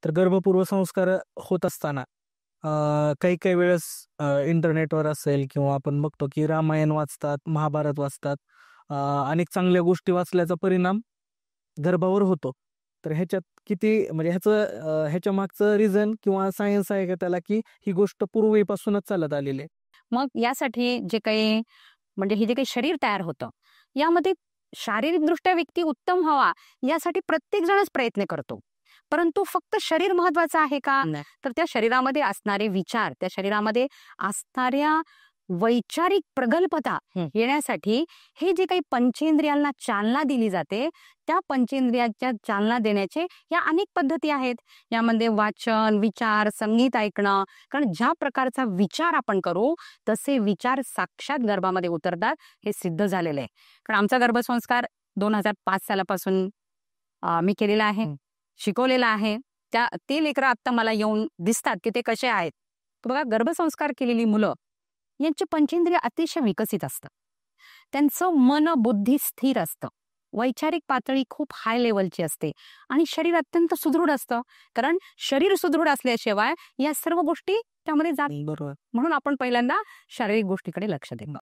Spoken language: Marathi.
तर गर्भपूर्व संस्कार होत असताना काही काही वेळेस इंटरनेटवर असेल किंवा आपण बघतो की रामायण वाचतात, महाभारत वाचतात, अनेक चांगल्या गोष्टी वाचल्याचा परिणाम गर्भावर होतो. तर ह्याच्यात किती म्हणजे ह्याच्या मागचं रिझन किंवा सायन्स आहे का त्याला, की ही गोष्ट पूर्वीपासूनच चालत आलेली आहे? मग यासाठी जे काही म्हणजे हे जे काही शरीर तयार होतं, यामध्ये शारीरिकदृष्ट्या व्यक्ती उत्तम व्हावा यासाठी प्रत्येक जणच प्रयत्न करतो. परंतु फक्त शरीर महत्वाचं आहे का? तर त्या शरीरामध्ये असणारे विचार, त्या शरीरामध्ये असणाऱ्या वैचारिक प्रगल्भता येण्यासाठी हे जे काही पंचेंद्रियांना चालना दिली जाते, त्या पंचेंद्रियाच्या चालना देण्याचे या अनेक पद्धती आहेत. यामध्ये वाचन, विचार, संगीत ऐकणं. कारण ज्या प्रकारचा विचार आपण करू तसे विचार साक्षात गर्भामध्ये उतरतात, हे सिद्ध झालेलं आहे. कारण आमचा गर्भसंस्कार 2005 सालापासून मी केलेला आहे, शिकवलेला आहे. ते लेकरं आता मला येऊन दिसतात की ते कसे आहेत. बघा, गर्भसंस्कार केलेली मुलं यांचे पंचेंद्रिय अतिशय विकसित असतं, त्यांचं मन बुद्धी स्थिर असतं, वैचारिक पातळी खूप हाय लेवलची असते आणि शरीर अत्यंत सुदृढ असतं. कारण शरीर सुदृढ असल्याशिवाय या सर्व गोष्टी त्यामध्ये जात. बरोबर. म्हणून आपण पहिल्यांदा शारीरिक गोष्टीकडे लक्ष देतो.